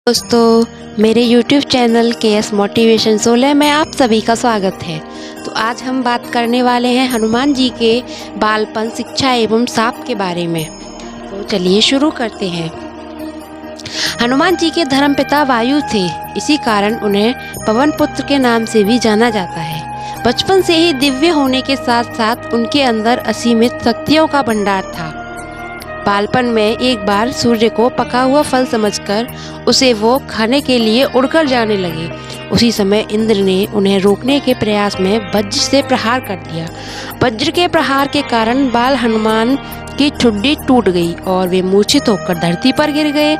दोस्तों, मेरे YouTube channel KS motivation 16 में आप सभी का स्वागत है। तो आज हम बात करने वाले हैं हनुमान जी के बालपन, शिक्षा एवं शाप के बारे में। तो चलिए शुरू करते हैं। हनुमान जी के धर्मपिता वायु थे, इसी कारण उन्हें पवन पुत्र के नाम से भी जाना जाता है। बचपन से ही दिव्य होने के साथ साथ उनके अंदर असीमित शक्तियों का भंडार था। बालपन में एक बार सूर्य को पका हुआ फल समझकर उसे वो खाने के लिए उड़कर जाने लगे। उसी समय इंद्र ने उन्हें रोकने के प्रयास में वज्र से प्रहार कर दिया। वज्र के प्रहार के कारण बाल हनुमान की ठुड्डी टूट गई और वे मूर्छित होकर धरती पर गिर गए।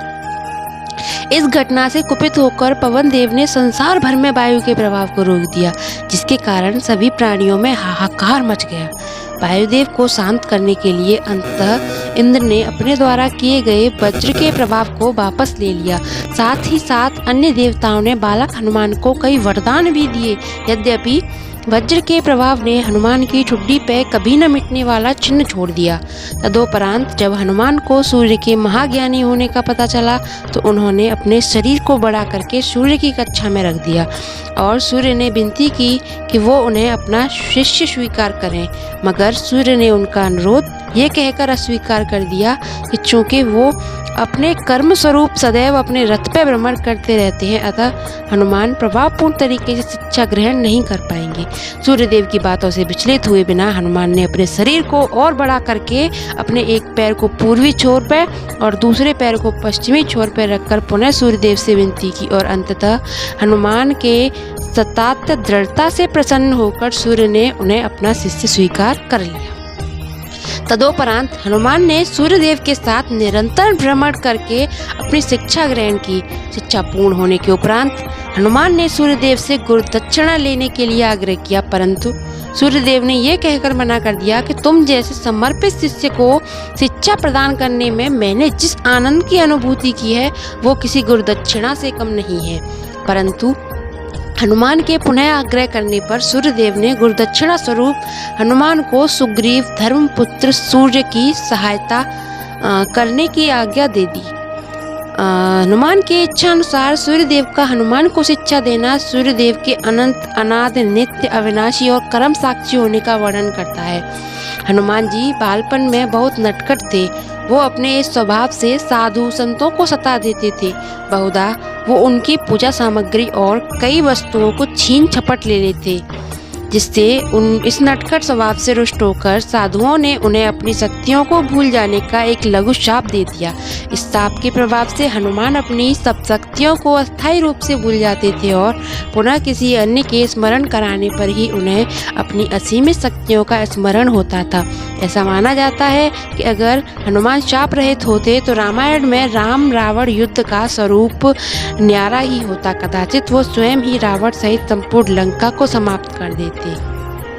इस घटना से कुपित होकर पवन देव ने संसार भर में वायु के प्रभाव को रोक दिया, जिसके कारण सभी प्राणियों में हाहाकार मच गया। वायुदेव को शांत करने के लिए अंततः इंद्र ने अपने द्वारा किए गए वज्र के प्रभाव को वापस ले लिया। साथ ही साथ अन्य देवताओं ने बालक हनुमान को कई वरदान भी दिए। यद्यपि वज्र के प्रभाव ने हनुमान की ठुड्डी पे कभी न मिटने वाला चिन्ह छोड़ दिया। तदोपरांत जब हनुमान को सूर्य के महाज्ञानी होने का पता चला तो उन्होंने अपने शरीर को बड़ा करके सूर्य की कक्षा में रख दिया और सूर्य ने विनती की कि वो उन्हें अपना शिष्य स्वीकार करें, मगर सूर्य ने उनका अनुरोध ये कहकर अस्वीकार कर दिया कि चूंकि वो अपने कर्म स्वरूप सदैव अपने रथ पे भ्रमण करते रहते हैं, अतः हनुमान प्रभावपूर्ण तरीके से शिक्षा ग्रहण नहीं कर पाएंगे। सूर्यदेव की बातों से विचलित हुए बिना हनुमान ने अपने शरीर को और बड़ा करके अपने एक पैर को पूर्वी छोर पे और दूसरे पैर को पश्चिमी छोर पे रखकर पुनः सूर्यदेव से विनती की और अंततः हनुमान के सतत दृढ़ता से प्रसन्न होकर सूर्य ने उन्हें अपना शिष्य स्वीकार कर लिया। तदोपरांत हनुमान ने सूर्यदेव के साथ निरंतर भ्रमण करके अपनी शिक्षा ग्रहण की। शिक्षा पूर्ण होने के उपरांत हनुमान ने सूर्यदेव से गुरुदक्षिणा लेने के लिए आग्रह किया, परंतु सूर्यदेव ने यह कहकर मना कर दिया कि तुम जैसे समर्पित शिष्य को शिक्षा प्रदान करने में मैंने जिस आनंद की अनुभूति की है वो किसी गुरुदक्षिणा से कम नहीं है। परंतु हनुमान के पुनः आग्रह करने पर सूर्यदेव ने गुरुदक्षिणा स्वरूप हनुमान को सुग्रीव धर्मपुत्र सूर्य की सहायता करने की आज्ञा दे दी। हनुमान की इच्छा अनुसार सूर्यदेव का हनुमान को शिक्षा देना सूर्यदेव के अनंत, अनादि, नित्य, अविनाशी और कर्म साक्षी होने का वर्णन करता है। हनुमान जी बालपन में बहुत नटखट थे। वो अपने इस स्वभाव से साधु संतों को सता देते थे। बहुधा वो उनकी पूजा सामग्री और कई वस्तुओं को छीन झपट ले लेते, जिससे इस नटखट स्वभाव से रुष्ट होकर साधुओं ने उन्हें अपनी शक्तियों को भूल जाने का एक लघु शाप दे दिया। इस शाप के प्रभाव से हनुमान अपनी सब शक्तियों को अस्थायी रूप से भूल जाते थे और पुनः किसी अन्य के स्मरण कराने पर ही उन्हें अपनी असीमित शक्तियों का स्मरण होता था। ऐसा माना जाता है कि अगर हनुमान शाप रहित होते तो रामायण में राम रावण युद्ध का स्वरूप न्यारा ही होता। कदाचित वो स्वयं ही रावण सहित संपूर्ण लंका को समाप्त कर देते।